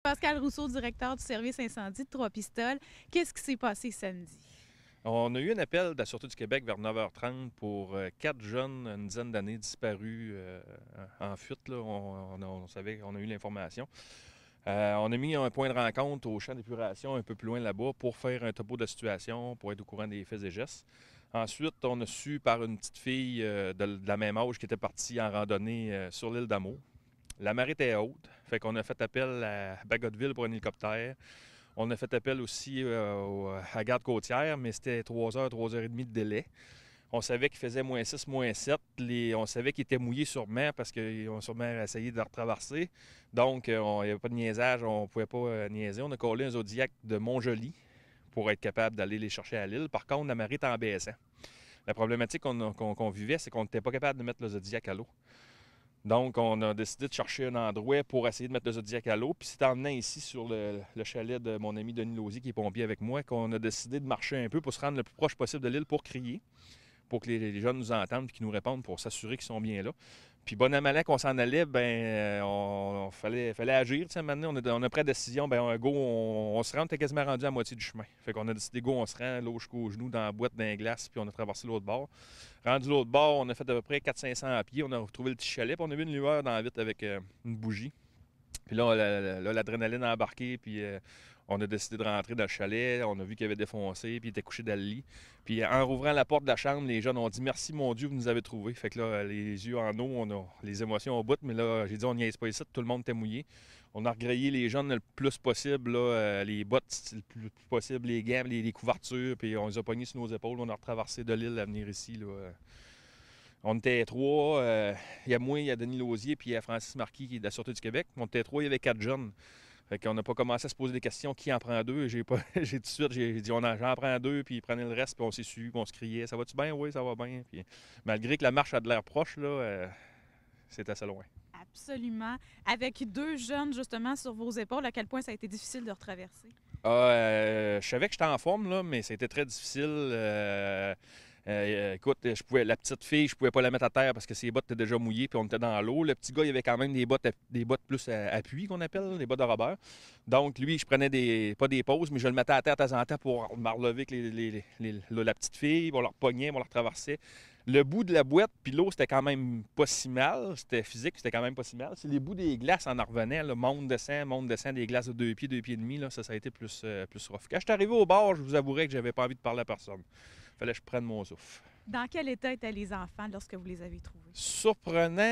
Pascal Rousseau, directeur du service incendie de Trois-Pistoles. Qu'est-ce qui s'est passé samedi? On a eu un appel de la Sûreté du Québec vers 9h30 pour 4 jeunes, une dizaine d'années disparus en fuite. Là. On savait, on a eu l'information. On a mis un point de rencontre au champ d'épuration un peu plus loin là-bas pour faire un topo de la situation, pour être au courant des faits et gestes. Ensuite, on a su par une petite fille de la même âge qui était partie en randonnée sur l'île d'Amour. La marée était haute, fait qu'on a fait appel à Bagotville pour un hélicoptère. On a fait appel aussi à la garde côtière, mais c'était 3 heures, 3 heures et demie de délai. On savait qu'il faisait -6, -7. On savait qu'il était mouillé sûrement parce qu'ils ont sûrement essayé de le retraverser. Donc, il n'y avait pas de niaisage, on ne pouvait pas niaiser. On a collé un Zodiac de Montjoli pour être capable d'aller les chercher à l'île. Par contre, la marée était en baissant. La problématique qu'on vivait, c'est qu'on n'était pas capable de mettre le Zodiac à l'eau. Donc, on a décidé de chercher un endroit pour essayer de mettre le Zodiac à l'eau. Puis c'est en venant ici sur le chalet de mon ami Denis Lausier, qui est pompier avec moi, qu'on a décidé de marcher un peu pour se rendre le plus proche possible de l'île pour crier, pour que les jeunes nous entendent et qu'ils nous répondent pour s'assurer qu'ils sont bien là. Puis bon an, mal an qu'on s'en allait, on fallait agir. Maintenant, on a pris la décision, on se rend, on était quasiment rendu à moitié du chemin. Fait qu'on a décidé, on se rend, l'eau jusqu'aux genoux dans la boîte d'un glace, puis on a traversé l'autre bord. Rendu l'autre bord, on a fait à peu près 400-500 pieds, on a retrouvé le petit chalet, puis on a vu une lueur dans la vitre avec une bougie. Puis là, l'adrénaline a embarqué, puis on a décidé de rentrer dans le chalet. On a vu qu'il avait défoncé, puis il était couché dans le lit. Puis en rouvrant la porte de la chambre, les jeunes ont dit « Merci, mon Dieu, vous nous avez trouvés. » Fait que là, les yeux en eau, on a les émotions au bout. Mais là, j'ai dit « On niaise pas ici, tout le monde était mouillé. » On a regrayé les jeunes le plus possible, là, les bottes le plus possible, les gants, les couvertures, puis on les a pognés sur nos épaules. On a retraversé de l'île à venir ici, là. On était 3. Il y a moi, il y a Denis Lausier, puis il y a Francis Marquis qui est de la Sûreté du Québec. On était 3, il y avait 4 jeunes. Fait qu'on n'a pas commencé à se poser des questions qui en prend 2. J'ai tout de suite j'ai dit j'en prends 2, puis ils prenaient le reste, puis on s'est suivi, puis on se criait ça va-tu bien? Oui, ça va bien. Puis malgré que la marche a de l'air proche, là, c'est assez loin. Absolument. Avec 2 jeunes, justement, sur vos épaules, à quel point ça a été difficile de retraverser? Je savais que j'étais en forme, là, mais c'était très difficile. Écoute, la petite fille, je pouvais pas la mettre à terre parce que ses bottes étaient déjà mouillées puis on était dans l'eau. Le petit gars, il avait quand même des bottes plus à appui qu'on appelle, des bottes de Robert. Donc lui, je prenais pas des pauses, mais je le mettais à terre de temps en temps pour me relever avec la petite fille, on leur pognait, on leur traversait. Le bout de la boîte puis l'eau, c'était quand même pas si mal. C'était physique, c'était quand même pas si mal. C'est les bouts des glaces en revenant, là, monte, descend, des glaces de 2 pieds, 2 pieds et demi, là, ça a été plus rough. Quand je suis arrivé au bord, je vous avouerai que j'avais pas envie de parler à personne. Fallait que je prenne mon souffle. Dans quel état étaient les enfants lorsque vous les avez trouvés? Surprenant,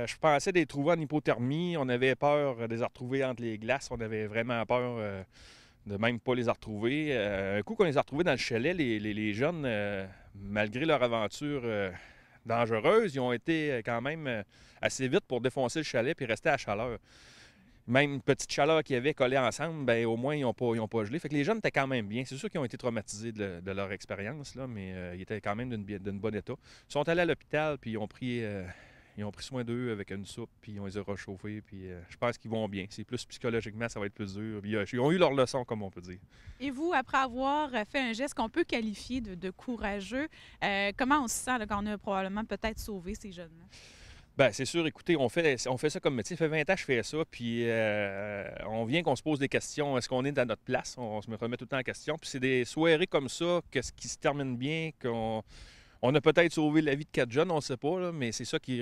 je pensais les trouver en hypothermie. On avait peur de les retrouver entre les glaces. On avait vraiment peur de même pas les retrouver. Un coup qu'on les a retrouvés dans le chalet, les jeunes, malgré leur aventure dangereuse, ils ont été quand même assez vite pour défoncer le chalet et rester à chaleur. Même une petite chaleur qu'ils avaient collée ensemble, au moins, ils n'ont pas gelé. Fait que les jeunes étaient quand même bien. C'est sûr qu'ils ont été traumatisés de leur expérience, là, mais ils étaient quand même d'une bonne état. Ils sont allés à l'hôpital, puis ils ont pris soin d'eux avec une soupe, puis on les a réchauffés, puis je pense qu'ils vont bien. C'est plus psychologiquement, ça va être plus dur. Puis, ils ont eu leur leçon, comme on peut dire. Et vous, après avoir fait un geste qu'on peut qualifier de courageux, comment on se sent là, quand on a probablement peut-être sauvé ces jeunes-là? Bien, c'est sûr, écoutez, on fait ça comme métier. Ça fait 20 ans que je fais ça, puis on vient qu'on se pose des questions. Est-ce qu'on est à notre place? On se remet tout le temps en question. Puis c'est des soirées comme ça qui se terminent bien, qu'on a peut-être sauvé la vie de 4 jeunes, on ne sait pas, là, mais c'est ça qui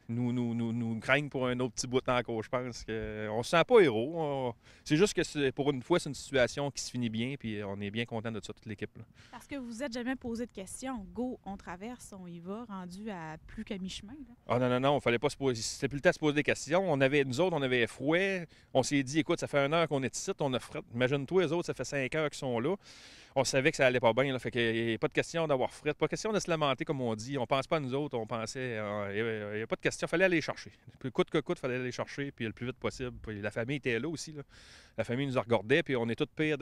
nous craignent pour un autre petit bout de temps encore, je pense. On ne se sent pas héros. C'est juste que pour une fois, c'est une situation qui se finit bien, puis on est bien content de ça, toute l'équipe. Là. Parce que vous vous êtes jamais posé de questions. Go, on traverse, on y va, rendu à plus qu'à mi-chemin. Là. Ah non, il fallait pas se poser. C'était plus le temps de se poser des questions. Nous autres, on avait fouet. On s'est dit, écoute, ça fait 1 heure qu'on est ici, on a fret. Imagine-toi, les autres, ça fait 5 heures qu'ils sont là. On savait que ça allait pas bien, là, fait qu'il n'y a pas de question d'avoir fret, pas question de se lamenter comme on dit. On pense pas à nous autres, on pensait, il n'y a pas de question, il fallait aller les chercher. Puis, coûte que coûte, il fallait aller les chercher, puis le plus vite possible. Puis la famille était là aussi, là. La famille nous regardait, puis on est tous pires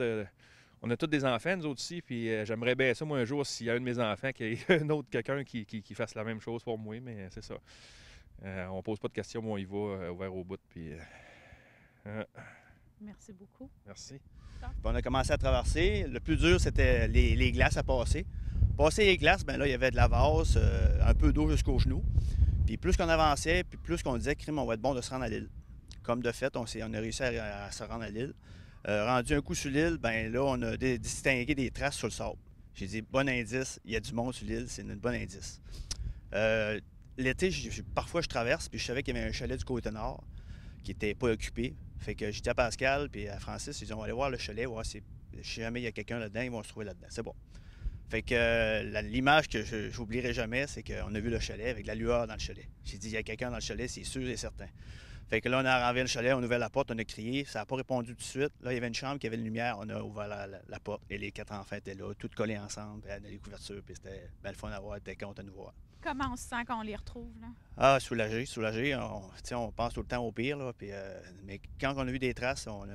on a tous des enfants, nous autres aussi, puis j'aimerais bien ça, moi, un jour, s'il y a un de mes enfants, qu'il y ait un autre quelqu'un qui fasse la même chose pour moi, mais c'est ça. On pose pas de questions, mais on y va ouvert au bout, puis... Merci beaucoup. Merci. Puis on a commencé à traverser. Le plus dur, c'était les glaces à passer. Passer les glaces, bien là, il y avait de la vase, un peu d'eau jusqu'aux genoux. Puis plus qu'on avançait, puis plus qu'on disait, crime, on va être bon de se rendre à l'île. comme de fait, on a réussi à se rendre à l'île. Rendu un coup sur l'île, ben là, on a distingué des traces sur le sable. J'ai dit, bon indice, il y a du monde sur l'île, c'est un bon indice. L'été, parfois, je traverse, puis je savais qu'il y avait un chalet du côté nord qui n'était pas occupé. Fait que j'ai dit à Pascal puis à Francis, ils dit, on va aller voir le chalet, voir si jamais il y a quelqu'un là-dedans, ils vont se trouver là-dedans. C'est bon. Fait que l'image que je n'oublierai jamais, c'est qu'on a vu le chalet avec la lueur dans le chalet. J'ai dit, il y a quelqu'un dans le chalet, c'est sûr et certain. Fait que là, on a renversé le chalet, on a ouvert la porte, on a crié, ça n'a pas répondu tout de suite. Là, il y avait une chambre qui avait une lumière, on a ouvert la porte et les 4 enfants étaient là, tous collés ensemble, puis les couvertures, puis c'était le fun à voir, ils étaient contents de nous voir. Comment on se sent quand on les retrouve, là? Ah, soulagé, soulagé. On pense tout le temps au pire, là, puis, mais quand on a vu des traces, au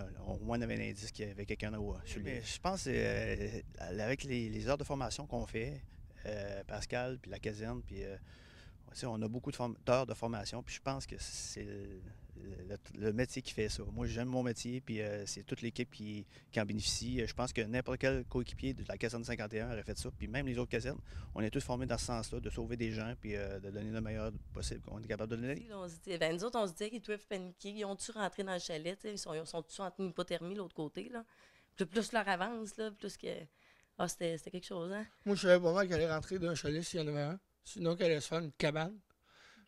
moins on avait un indice qu'il y avait quelqu'un sur lui. Je pense avec les heures de formation qu'on fait, Pascal, puis la caserne, puis on a beaucoup d'heures de formation, puis je pense que c'est le métier qui fait ça. Moi, j'aime mon métier, puis c'est toute l'équipe qui en bénéficie. Je pense que n'importe quel coéquipier de la caserne 51 aurait fait ça, puis même les autres casernes, on est tous formés dans ce sens-là, de sauver des gens, puis de donner le meilleur possible qu'on est capable de donner. Nous autres, on se disait qu'ils doivent paniquer. Ils ont-tu rentré dans le chalet? Ils sont-tu en hypothermie de l'autre côté? Là? Plus leur avance, là, plus que... Ah, c'était quelque chose, hein? Moi, je savais pas mal qu'elle allait rentrer d'un chalet s'il y en avait un. Sinon, qu'elle allait se faire une cabane.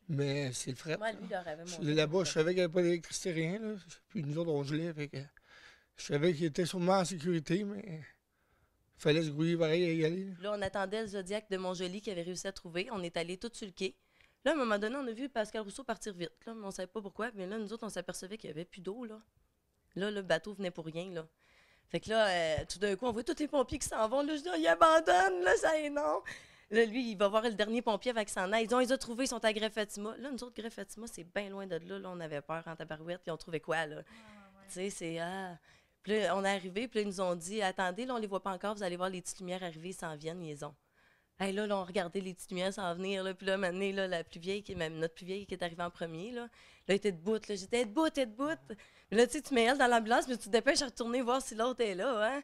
Mais c'est le fret. Moi, lui, il leur avait montré. Là-bas, je savais qu'il n'y avait pas d'électricité, rien. Là. Puis nous autres, on gelait. Fait que je savais qu'il était sûrement en sécurité, mais il fallait se grouiller pareil à y aller. Là, on attendait le Zodiac de Montjoly qui avait réussi à trouver. On est allés tout sur le quai. Là, à un moment donné, on a vu Pascal Rousseau partir vite. Là, mais on ne savait pas pourquoi. Mais là, nous autres, on s'apercevait qu'il n'y avait plus d'eau. Là, le bateau venait pour rien. Là. Fait que là, tout d'un coup, on voit tous les pompiers qui s'en vont. Là, je dis, ils abandonnent. Là, ça est non. Là, lui, il va voir le dernier pompier avec son aide. Ils ont trouvé, ils sont à Greffe-Fatima. Là, nous autres, Greffe-Fatima, c'est bien loin de là. Là, on avait peur en tabarouette. Ils ont trouvé quoi, là? Tu sais, c'est... Ah. Puis là, on est arrivé, puis là, ils nous ont dit, attendez, là, on les voit pas encore. Vous allez voir les petites lumières arriver, ils s'en viennent, ils ont. Hey, là, on regardait les petites lumières s'en venir. Là, puis là, maintenant, là, la plus vieille, même notre plus vieille qui est arrivée en premier, là, elle était debout. Là, j'étais debout, t'es debout. Là, tu sais, tu mets elle dans l'ambulance, mais tu te dépêches à retourner voir si l'autre est là, hein?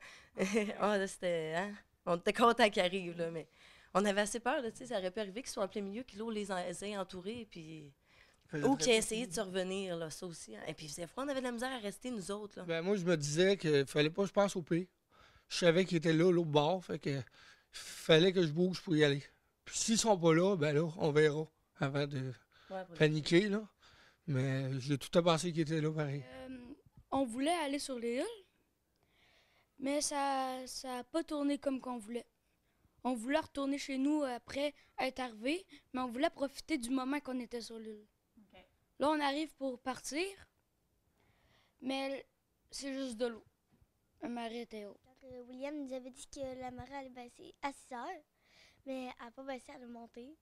Ah, là, c'était... Hein? On était contents qu'il arrive, là, mais... On avait assez peur, là, tu sais, ça aurait pu arriver qu'ils soient en plein milieu, que l'eau les ait entourés, puis... Ou qu'ils aient essayé de survenir, là, ça aussi. Hein. Et puis, c'est froid, on avait de la misère à rester, nous autres, là. Ben, moi, je me disais qu'il fallait pas que je passe au pire. Je savais qu'ils étaient là, l'autre bord, fait que fallait que je bouge pour y aller. Puis s'ils sont pas là, ben là, on verra, avant de paniquer, là. Mais j'ai tout à penser qu'ils étaient là, pareil. On voulait aller sur les îles, mais ça n'a pas tourné comme qu'on voulait. On voulait retourner chez nous après être arrivé, mais on voulait profiter du moment qu'on était sur l'île. Okay. Là, on arrive pour partir, mais c'est juste de l'eau. La marée était haute. William nous avait dit que la marée allait baisser à 6 heures, mais elle n'a pas baissé, elle a monté.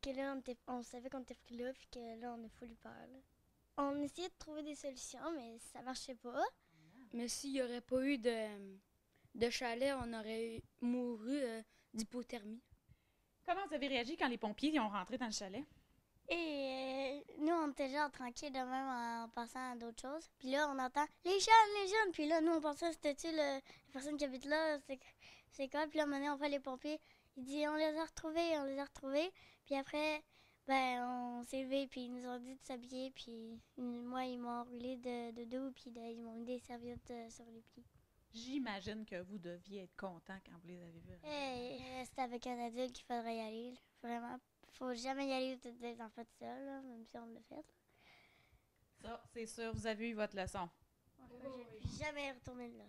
Que là, on savait qu'on était pris là, puis que là, on a full peur. Là. On essayait de trouver des solutions, mais ça marchait pas. Mais s'il n'y aurait pas eu de chalet, on aurait mouru d'hypothermie. Comment vous avez réagi quand les pompiers ont rentré dans le chalet? Et nous, on était genre tranquilles de même en pensant à d'autres choses. Puis là, on entend « Les jeunes! » Puis là, nous, on pensait que c'était-tu la personne qui habite là? C'est quoi? Puis là, maintenant, on fait les pompiers. Ils disent « On les a retrouvés. » Puis après, ben, on s'est levé, puis ils nous ont dit de s'habiller. Puis moi, ils m'ont enroulé de dos, puis ils m'ont mis des serviettes sur les pieds. J'imagine que vous deviez être content quand vous les avez vus. C'était avec un adulte qu'il faudrait y aller. Là. Vraiment, faut jamais y aller toutes les enfants tout seuls, là, même si on l'a fait. Là. Ça, c'est sûr, vous avez eu votre leçon. Je ne vais jamais retourner là.